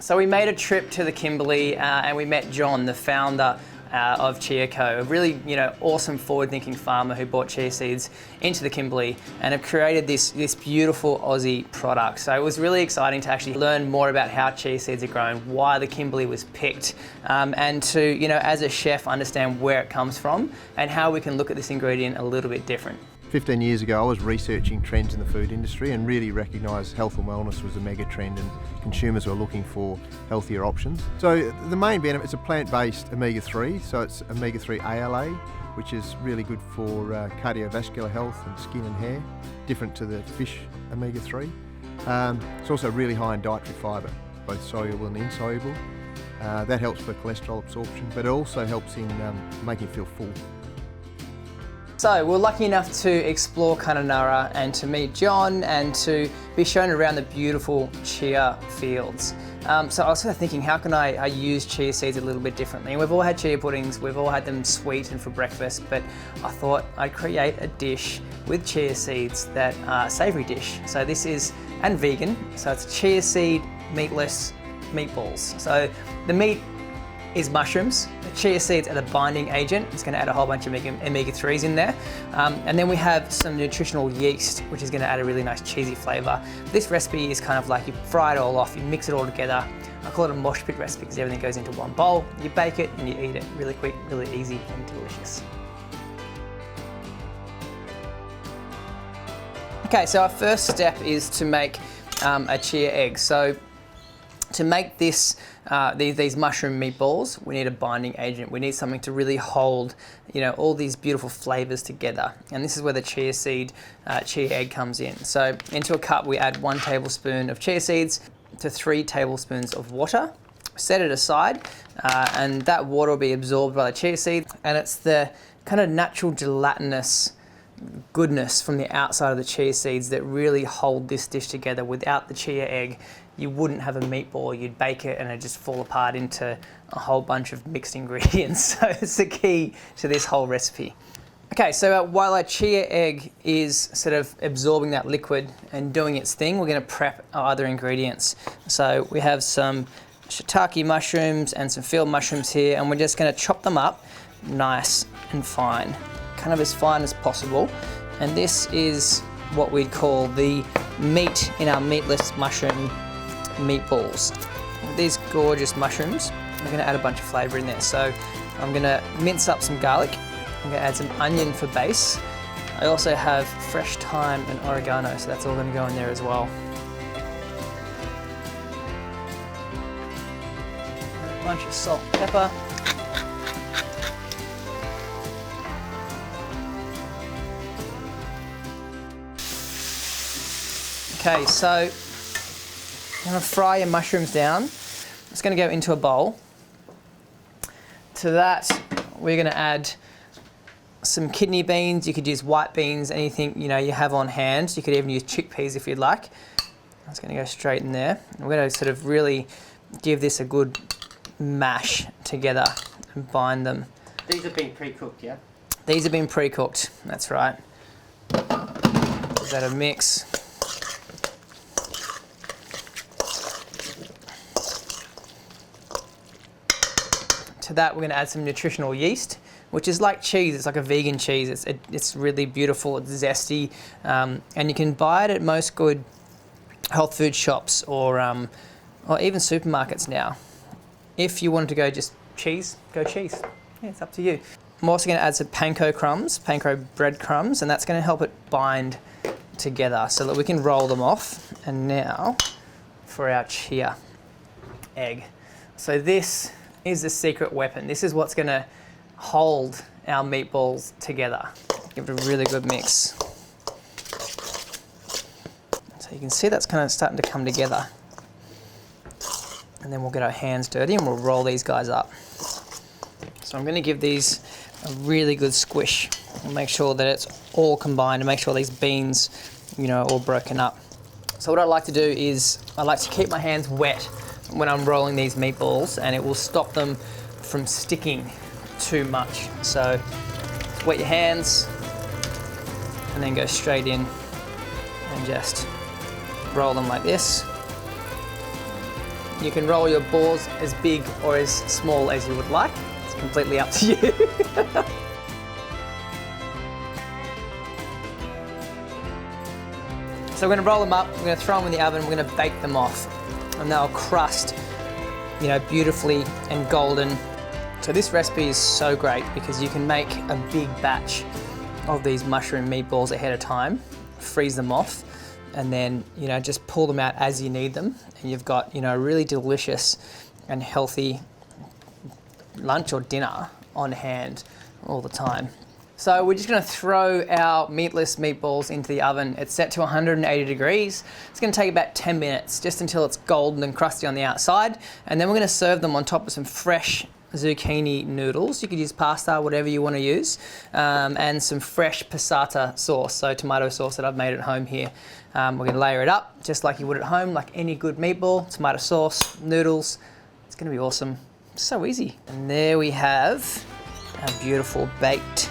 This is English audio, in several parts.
So we made a trip to the Kimberley and we met John, the founder of Chia Co, a really awesome forward-thinking farmer who brought chia seeds into the Kimberley and have created this beautiful Aussie product. So it was really exciting to actually learn more about how chia seeds are grown, why the Kimberley was picked, and to, as a chef, understand where it comes from and how we can look at this ingredient a little bit different. 15 years ago I was researching trends in the food industry and really recognised health and wellness was a mega trend and consumers were looking for healthier options. So the main benefit, it's a plant-based omega-3, so it's omega-3 ALA, which is really good for cardiovascular health and skin and hair, different to the fish omega-3. It's also really high in dietary fibre, both soluble and insoluble. That helps for cholesterol absorption, but it also helps in making you feel full. So we're lucky enough to explore Kununurra and to meet John and to be shown around the beautiful chia fields. So I was sort of thinking, how can I use chia seeds a little bit differently? We've all had chia puddings, we've all had them sweet and for breakfast, but I thought I'd create a dish with chia seeds that are a savoury dish. So this is, and vegan, so it's chia seed meatless meatballs. So the meat is mushrooms. The chia seeds are the binding agent. It's going to add a whole bunch of omega-3s in there. And then we have some nutritional yeast, which is going to add a really nice cheesy flavour. This recipe is kind of like you fry it all off, you mix it all together. I call it a mosh pit recipe because everything goes into one bowl. You bake it and you eat it really quick, really easy and delicious. Okay, so our first step is to make a chia egg. So to make this, these mushroom meatballs, we need a binding agent. We need something to really hold, all these beautiful flavors together. And this is where the chia seed, chia egg comes in. So into a cup, we add 1 tablespoon of chia seeds to 3 tablespoons of water. Set it aside, and that water will be absorbed by the chia seeds. And it's the kind of natural gelatinous goodness from the outside of the chia seeds that really hold this dish together. Without the chia egg, you wouldn't have a meatball. You'd bake it and it'd just fall apart into a whole bunch of mixed ingredients. So it's the key to this whole recipe. Okay, so while our chia egg is sort of absorbing that liquid and doing its thing, we're going to prep our other ingredients. So we have some shiitake mushrooms and some field mushrooms here, and we're just going to chop them up nice and fine, kind of as fine as possible. And this is what we'd call the meat in our meatless mushroom meatballs. These gorgeous mushrooms, I'm going to add a bunch of flavour in there. So I'm going to mince up some garlic. I'm going to add some onion for base. I also have fresh thyme and oregano, so that's all going to go in there as well. A bunch of salt and pepper. Okay, so I'm going to fry your mushrooms down. It's going to go into a bowl. To that, we're going to add some kidney beans. You could use white beans, anything you have on hand. You could even use chickpeas if you'd like. That's going to go straight in there. We're going to sort of really give this a good mash together and bind them. These have been pre-cooked, yeah? These have been pre-cooked, that's right. Give that a mix. To that, we're going to add some nutritional yeast, which is like cheese. It's like a vegan cheese. It's really beautiful. It's zesty, and you can buy it at most good health food shops or even supermarkets now. If you wanted to go just cheese, go cheese. Yeah, it's up to you. I'm also going to add some panko crumbs, panko bread crumbs, and that's going to help it bind together so that we can roll them off. And now for our chia egg. So this is the secret weapon. This is what's going to hold our meatballs together. Give it a really good mix. So you can see that's kind of starting to come together. And then we'll get our hands dirty and we'll roll these guys up. So I'm going to give these a really good squish and make sure that it's all combined and make sure these beans, are all broken up. So what I like to do is I like to keep my hands wet when I'm rolling these meatballs, and it will stop them from sticking too much. So wet your hands and then go straight in and just roll them like this. You can roll your balls as big or as small as you would like. It's completely up to you. So we're gonna roll them up, we're gonna throw them in the oven, we're gonna bake them off. And they'll crust, you know, beautifully and golden. So this recipe is so great because you can make a big batch of these mushroom meatballs ahead of time, freeze them off, and then, you know, just pull them out as you need them. And you've got, you know, a really delicious and healthy lunch or dinner on hand all the time. So we're just gonna throw our meatless meatballs into the oven. It's set to 180 degrees. It's gonna take about 10 minutes, just until it's golden and crusty on the outside. And then we're gonna serve them on top of some fresh zucchini noodles. You could use pasta, whatever you wanna use, and some fresh passata sauce, so tomato sauce that I've made at home here. We're gonna layer it up, just like you would at home, like any good meatball, tomato sauce, noodles. It's gonna be awesome, so easy. And there we have our beautiful baked.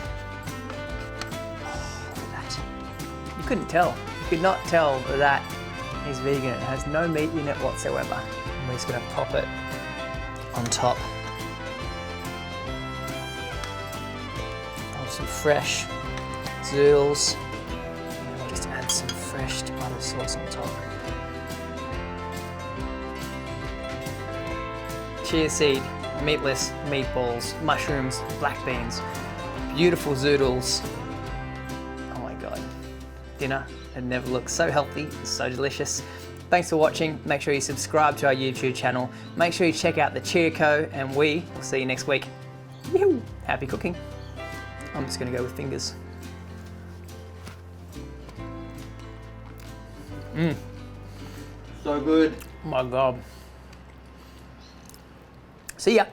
You couldn't tell. You could not tell that that is vegan. It has no meat in it whatsoever. And we're just gonna pop it on top of some fresh zoodles. And we'll just add some fresh tomato sauce on top. Chia seed, meatless meatballs, mushrooms, black beans, beautiful zoodles. Oh my God. Dinner had never looked so healthy, so delicious. Thanks for watching. Make sure you subscribe to our YouTube channel. Make sure you check out the Chia Co, and we will see you next week. Yoo-hoo. Happy cooking. I'm just gonna go with fingers. So good. Oh my God. See ya.